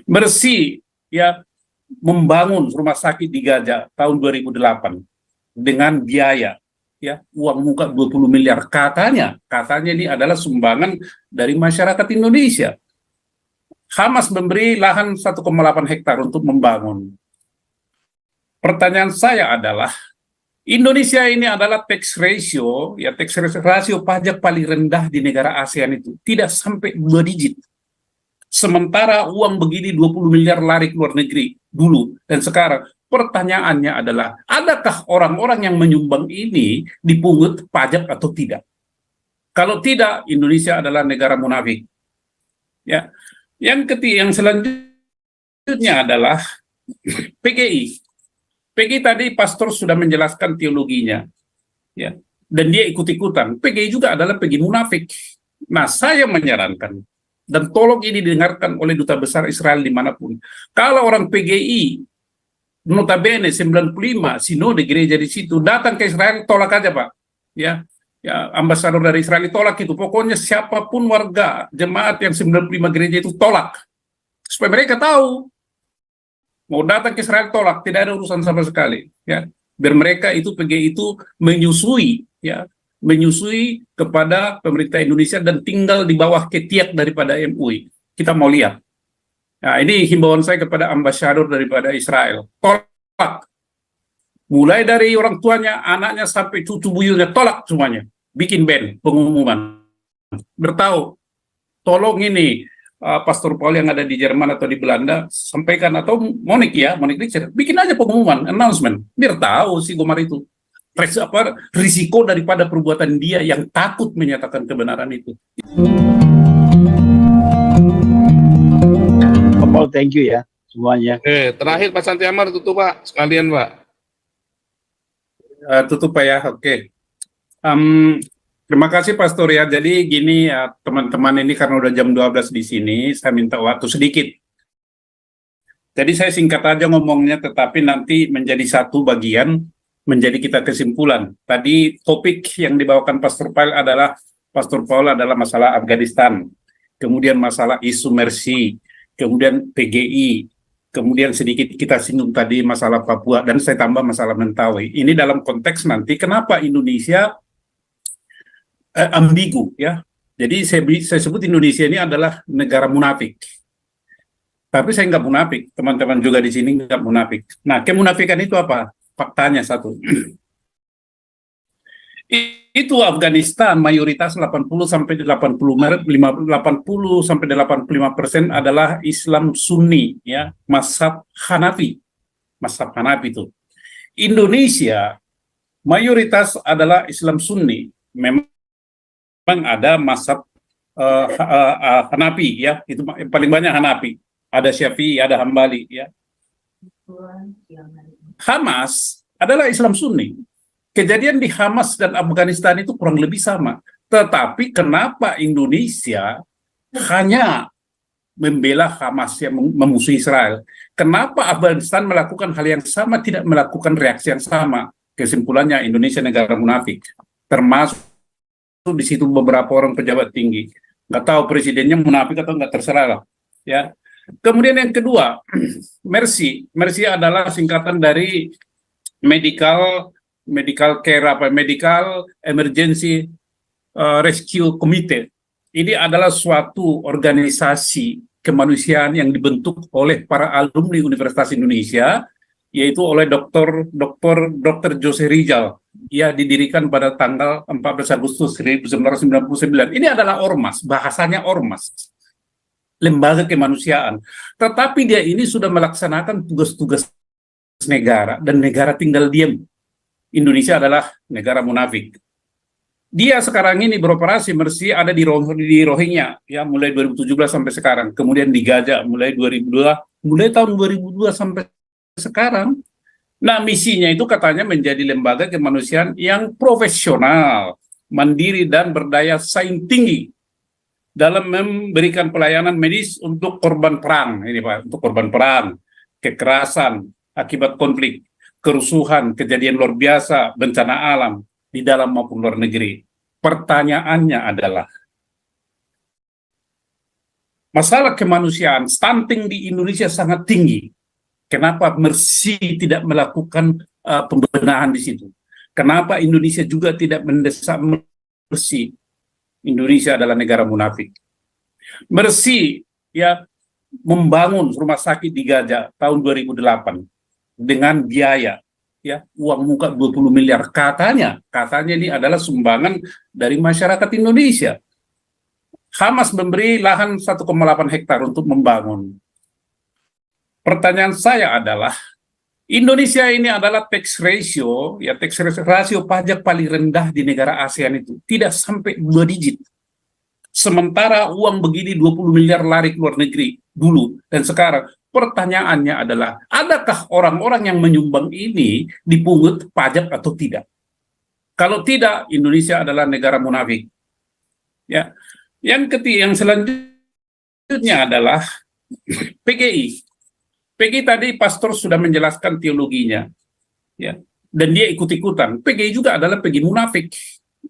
Mercy ya membangun rumah sakit di Gaza tahun 2008 dengan biaya ya uang muka 20 miliar, katanya ini adalah sumbangan dari masyarakat Indonesia. Hamas memberi lahan 1,8 hektar untuk membangun. Pertanyaan saya adalah, Indonesia ini adalah tax ratio pajak paling rendah di negara ASEAN itu, tidak sampai 2 digit. Sementara uang begini 20 miliar lari ke luar negeri dulu dan sekarang. Pertanyaannya adalah, adakah orang-orang yang menyumbang ini dipungut pajak atau tidak? Kalau tidak, Indonesia adalah negara munafik. Ya. Yang selanjutnya adalah PGI. PGI tadi pastor sudah menjelaskan teologinya, ya, dan dia ikut-ikutan. PGI juga adalah PGI munafik. Nah, saya menyarankan, dan tolong ini didengarkan oleh duta besar Israel dimanapun, kalau orang PGI, notabene 95 sinode gereja di situ, datang ke Israel, tolak aja Pak. Ya, ambasador dari Israel tolak itu. Pokoknya siapapun warga jemaat yang 95 gereja itu tolak. Supaya mereka tahu, mau datang ke Israel tolak, tidak ada urusan sama sekali. Ya, biar mereka itu PGI itu menyusui kepada pemerintah Indonesia dan tinggal di bawah ketiak daripada MUI. Kita mau lihat. Nah, ini himbauan saya kepada ambasador daripada Israel. Tolak. Mulai dari orang tuanya, anaknya, sampai cucu buyutnya, tolak semuanya. Bikin band, pengumuman. Bertahu, tolong ini, Pastor Paul yang ada di Jerman atau di Belanda, sampaikan, atau Monique Richard, bikin aja pengumuman, announcement. Biar tahu si Gomar itu. Risiko daripada perbuatan dia yang takut menyatakan kebenaran itu. Paul, thank you ya semuanya. Terakhir Pak Santi Amar tutup Pak, sekalian Pak. Tutup Pak ya, oke. Terima kasih Pastor ya. Jadi gini ya teman-teman, ini karena udah jam 12 di sini, saya minta waktu sedikit. Jadi saya singkat aja ngomongnya, tetapi nanti menjadi satu bagian, menjadi kita kesimpulan. Tadi topik yang dibawakan Pastor Paul adalah masalah Afghanistan, kemudian masalah isu Mercy, kemudian PGI, kemudian sedikit kita singgung tadi masalah Papua, dan saya tambah masalah Mentawai. Ini dalam konteks nanti kenapa Indonesia ambigu ya. Jadi saya sebut Indonesia ini adalah negara munafik. Tapi saya nggak munafik, teman-teman juga di sini nggak munafik. Nah, kemunafikan itu apa? Faktanya satu. Itu Afghanistan mayoritas 80 sampai 85% adalah Islam Sunni ya, mazhab Hanafi. Mazhab Hanafi itu. Indonesia mayoritas adalah Islam Sunni. Memang ada mazhab Hanafi ya, itu paling banyak Hanafi. Ada Syafi'i, ada Hambali ya. Hamas adalah Islam Sunni. Kejadian di Hamas dan Afghanistan itu kurang lebih sama. Tetapi kenapa Indonesia hanya membela Hamas yang memusuhi Israel? Kenapa Afghanistan melakukan hal yang sama, tidak melakukan reaksi yang sama? Kesimpulannya Indonesia negara munafik. Termasuk di situ beberapa orang pejabat tinggi. Nggak tahu presidennya munafik atau nggak, terserah lah. Ya. Kemudian yang kedua, Mercy. Mercy adalah singkatan dari Medical Emergency Rescue Committee. Ini adalah suatu organisasi kemanusiaan yang dibentuk oleh para alumni Universitas Indonesia, yaitu oleh Dr. Jose Rizal. Ia didirikan pada tanggal 14 Agustus 1999. Ini adalah ormas, bahasanya ormas, lembaga kemanusiaan. Tetapi dia ini sudah melaksanakan tugas-tugas negara, dan negara tinggal diam. Indonesia adalah negara munafik. Dia sekarang ini beroperasi, Mercy ada di Rohingya ya, mulai 2017 sampai sekarang. Kemudian di Gaza mulai tahun 2002 sampai sekarang. Nah, misinya itu katanya menjadi lembaga kemanusiaan yang profesional, mandiri dan berdaya saing tinggi dalam memberikan pelayanan medis untuk korban perang. Ini Pak, untuk korban perang, kekerasan akibat konflik, kerusuhan, kejadian luar biasa, bencana alam di dalam maupun luar negeri. Pertanyaannya adalah, Masalah kemanusiaan, stunting di Indonesia sangat tinggi. Kenapa Mercy tidak melakukan pembenahan di situ? Kenapa Indonesia juga tidak mendesak Mercy? Indonesia adalah negara munafik. Mercy ya membangun rumah sakit di Gaza tahun 2008 dengan biaya ya uang muka 20 miliar, katanya ini adalah sumbangan dari masyarakat Indonesia. Hamas memberi lahan 1,8 hektar untuk membangun. Pertanyaan saya adalah, Indonesia ini adalah tax ratio pajak paling rendah di negara ASEAN itu, tidak sampai 2 digit. Sementara uang begini 20 miliar lari ke luar negeri dulu dan sekarang. Pertanyaannya adalah, adakah orang-orang yang menyumbang ini dipungut pajak atau tidak? Kalau tidak, Indonesia adalah negara munafik. Ya. Yang selanjutnya adalah PGI. PGI tadi pastor sudah menjelaskan teologinya, ya, dan dia ikut-ikutan. PGI juga adalah PGI munafik.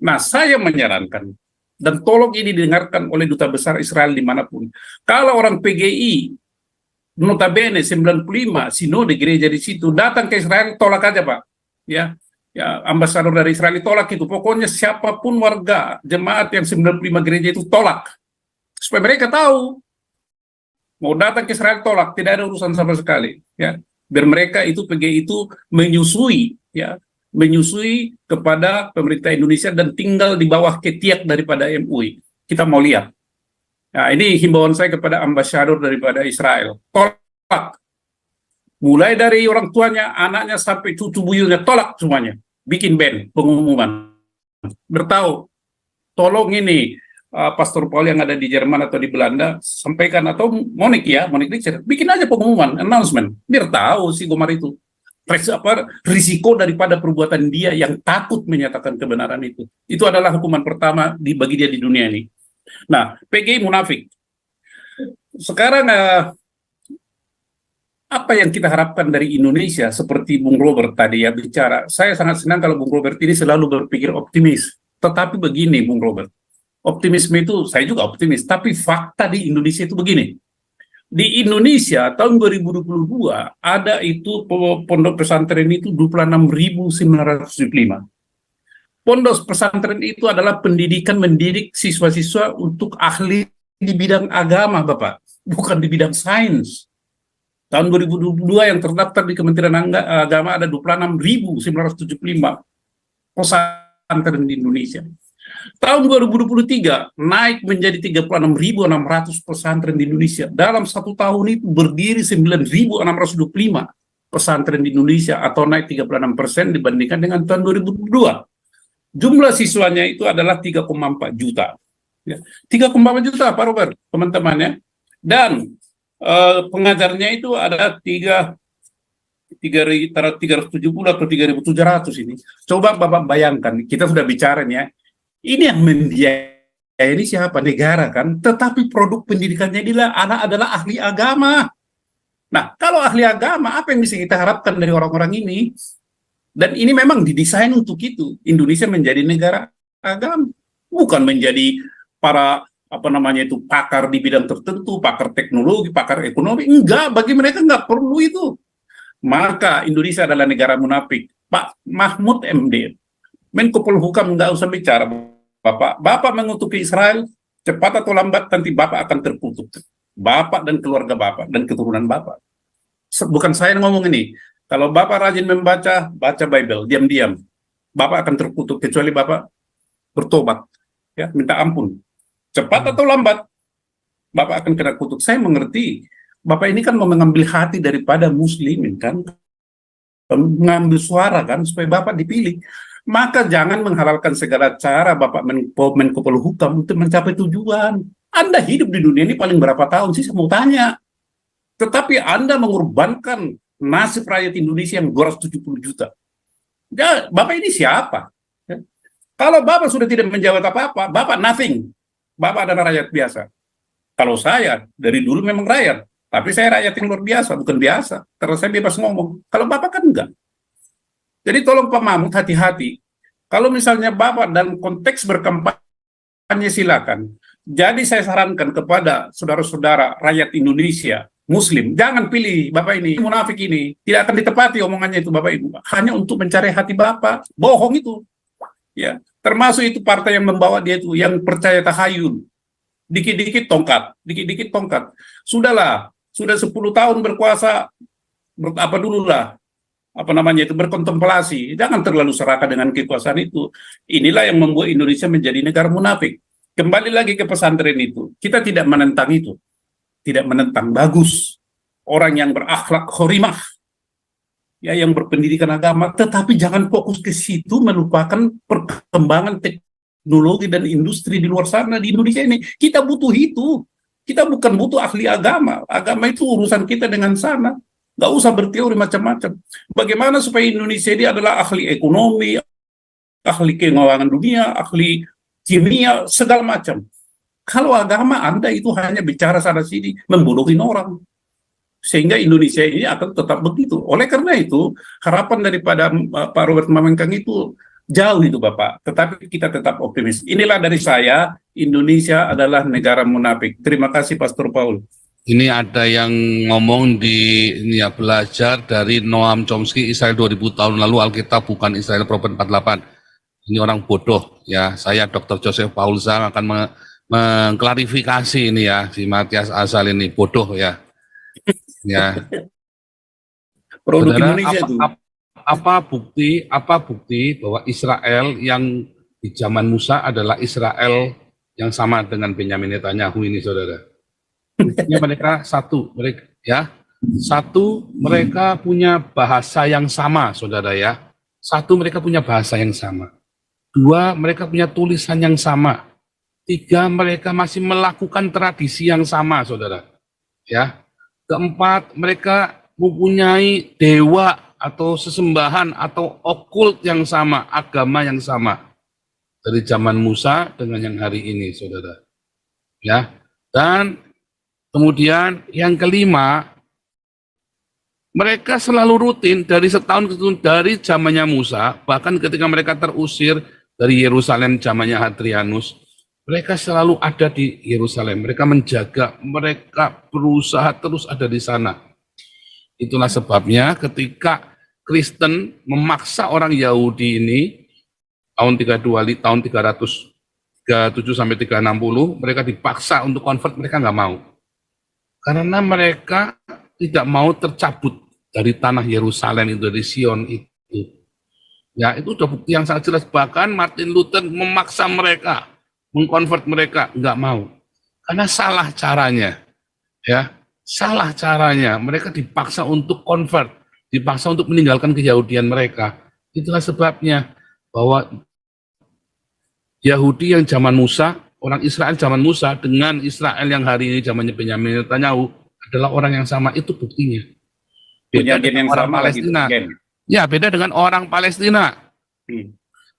Nah, saya menyarankan, dan tolong ini didengarkan oleh duta besar Israel dimanapun. Kalau orang PGI, notabene 95 sinode gereja di situ datang ke Israel, tolak aja Pak. Ya, ambasador dari Israel tolak itu. Pokoknya siapapun warga jemaat yang 95 gereja itu tolak. Supaya mereka tahu, mau datang ke Israel tolak, tidak ada urusan sama sekali. Ya, biar mereka itu PGI itu menyusui, ya, menyusui kepada pemerintah Indonesia dan tinggal di bawah ketiak daripada MUI. Kita mau lihat. Nah, ini himbauan saya kepada ambasador daripada Israel. Tolak. Mulai dari orang tuanya, anaknya, sampai cucu buyutnya, tolak semuanya. Bikin band, pengumuman. Bertahu, tolong ini, Pastor Paul yang ada di Jerman atau di Belanda, sampaikan, atau Monik Richard, bikin aja pengumuman, announcement. Biar tahu si Gomar itu. Risiko daripada perbuatan dia yang takut menyatakan kebenaran itu. Itu adalah hukuman pertama bagi dia di dunia ini. Nah, PGI munafik. Sekarang apa yang kita harapkan dari Indonesia, seperti Bung Robert tadi ya bicara, saya sangat senang kalau Bung Robert ini selalu berpikir optimis. Tetapi begini Bung Robert, optimisme itu, saya juga optimis, tapi fakta di Indonesia itu begini. Di Indonesia tahun 2022 ada itu pondok pesantren itu 26.975. Pondok pesantren itu adalah mendidik siswa-siswa untuk ahli di bidang agama, Bapak, bukan di bidang sains. Tahun 2022 yang terdaftar di Kementerian Agama ada 26.975 pesantren di Indonesia. Tahun 2023 naik menjadi 36.600 pesantren di Indonesia. Dalam 1 tahun itu berdiri 9.625 pesantren di Indonesia, atau naik 36% dibandingkan dengan tahun 2022. Jumlah siswanya itu adalah 3,4 juta. Ya. 3,4 juta, Pak Robert, teman-temannya. Dan pengajarnya itu ada 370 atau 3.700 ini. Coba Bapak bayangkan, kita sudah bicara ya. Ini yang membiayai ini siapa? Negara kan. Tetapi produk pendidikannya anak adalah ahli agama. Nah, kalau ahli agama, apa yang bisa kita harapkan dari orang-orang ini? Dan ini memang didesain untuk itu. Indonesia menjadi negara agama, bukan menjadi para pakar di bidang tertentu, pakar teknologi, pakar ekonomi. Enggak, bagi mereka enggak perlu itu. Maka Indonesia adalah negara munafik. Pak Mahfud MD, Menko Polhukam, enggak usah bicara, Bapak mengutuki Israel, cepat atau lambat nanti Bapak akan terkutuk. Bapak dan keluarga Bapak dan keturunan Bapak. Bukan saya yang ngomong ini. Kalau Bapak rajin baca Bible, diam-diam, Bapak akan terkutuk, kecuali Bapak bertobat, ya, minta ampun. Cepat atau lambat, Bapak akan kena kutuk. Saya mengerti, Bapak ini kan mau mengambil hati daripada muslimin, kan? Mengambil suara, kan, supaya Bapak dipilih. Maka jangan menghalalkan segala cara Bapak Menko Polhukam untuk mencapai tujuan. Anda hidup di dunia ini paling berapa tahun sih, saya mau tanya. Tetapi Anda mengorbankan nasib rakyat Indonesia yang 270 juta. Ya, Bapak ini siapa? Ya. Kalau Bapak sudah tidak menjawab apa-apa, Bapak nothing. Bapak adalah rakyat biasa. Kalau saya, dari dulu memang rakyat. Tapi saya rakyat yang luar biasa, bukan biasa. Karena saya bebas ngomong. Kalau Bapak kan enggak. Jadi tolong Pak Mahfud hati-hati. Kalau misalnya Bapak dalam konteks berkampanye silakan. Jadi saya sarankan kepada saudara-saudara rakyat Indonesia Muslim, jangan pilih Bapak ini, munafik ini. Tidak akan ditepati omongannya itu Bapak Ibu. Hanya untuk mencari hati Bapak. Bohong itu. Ya, termasuk itu partai yang membawa dia itu, yang percaya tahayul. Dikit-dikit tongkat, dikit-dikit tongkat. Sudahlah, sudah 10 tahun berkuasa, berkontemplasi. Jangan terlalu serakah dengan kekuasaan itu. Inilah yang membuat Indonesia menjadi negara munafik. Kembali lagi ke pesantren itu. Kita tidak menentang itu. Tidak menentang, bagus. Orang yang berakhlak khorimah. Ya, yang berpendidikan agama. Tetapi jangan fokus ke situ, melupakan perkembangan teknologi dan industri di luar sana di Indonesia ini. Kita butuh itu. Kita bukan butuh ahli agama. Agama itu urusan kita dengan sana. Nggak usah berteori macam-macam. Bagaimana supaya Indonesia ini adalah ahli ekonomi, ahli keuangan dunia, ahli kimia, segala macam. Kalau agama Anda itu hanya bicara sana-sini, membodohin orang. Sehingga Indonesia ini akan tetap begitu. Oleh karena itu, harapan daripada Pak Robert Mamengkang itu jauh itu Bapak. Tetapi kita tetap optimis. Inilah dari saya, Indonesia adalah negara munafik. Terima kasih Pastor Paul. Ini ada yang ngomong ini ya, belajar dari Noam Chomsky, Israel 2000 tahun lalu, Alkitab bukan Israel Prophet 48. Ini orang bodoh ya. Saya Dr. Joseph Paul Zhang akan mengklarifikasi ini ya, si Matias Asal ini bodoh ya. Ya. Produk Saudara, Indonesia itu. Apa bukti bahwa Israel yang di zaman Musa adalah Israel yang sama dengan Benyamin Netanyahu ini, saudara? Buktinya mereka mereka punya bahasa yang sama, saudara ya. Satu, mereka punya bahasa yang sama. Dua, mereka punya tulisan yang sama. Tiga, mereka masih melakukan tradisi yang sama, saudara. Ya. Keempat, mereka mempunyai dewa atau sesembahan atau okult yang sama, agama yang sama. Dari zaman Musa dengan yang hari ini, saudara. Ya. Dan kemudian yang kelima, mereka selalu rutin dari setahun ke tahun, dari zamannya Musa, bahkan ketika mereka terusir dari Yerusalem zamannya Hadrianus, mereka selalu ada di Yerusalem. Mereka menjaga, mereka berusaha terus ada di sana. Itulah sebabnya ketika Kristen memaksa orang Yahudi ini tahun 327 sampai 360, mereka dipaksa untuk convert, mereka nggak mau. Karena mereka tidak mau tercabut dari tanah Yerusalem itu, dari Sion itu. Ya, itu sudah bukti yang sangat jelas. Bahkan Martin Luther memaksa mereka, mengkonvert mereka, nggak mau. Karena salah caranya. Ya, salah caranya. Mereka dipaksa untuk convert, dipaksa untuk meninggalkan keyahudian mereka. Itulah sebabnya bahwa Yahudi yang zaman Musa, orang Israel zaman Musa dengan Israel yang hari ini zamannya Benyamin Netanyahu adalah orang yang sama. Itu buktinya. Beda dengan orang Palestina. Ya, beda dengan orang Palestina.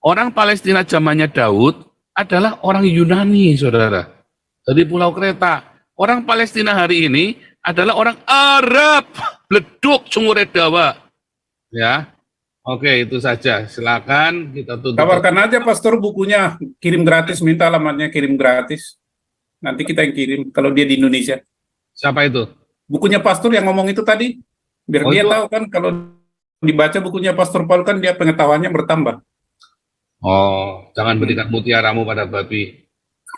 Orang Palestina zamannya Daud adalah orang Yunani, saudara. Dari Pulau Kreta. Orang Palestina hari ini adalah orang Arab. Bleduk sumure dawa. Ya. Oke, itu saja. Silakan kita tutup. Tawarkan aja Pastor bukunya, kirim gratis, minta alamatnya kirim gratis. Nanti kita yang kirim kalau dia di Indonesia. Siapa itu? Bukunya Pastor yang ngomong itu tadi. Biar dia tahu kan kalau dibaca bukunya Pastor Paul kan dia pengetahuannya bertambah. Oh, jangan berikan mutiaramu pada babi.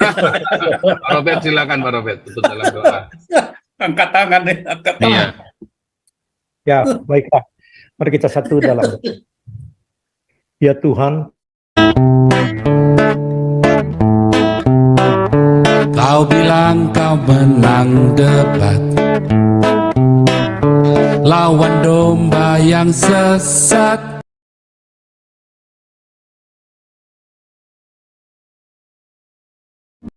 Pak Robert, silakan Pak Robert, tutup dalam doa. Angkat tangan deh, angkat tangan. Iya. Ya, baiklah. Mari kita satu dalam. Ya Tuhan, kau bilang kau menang debat lawan domba yang sesat.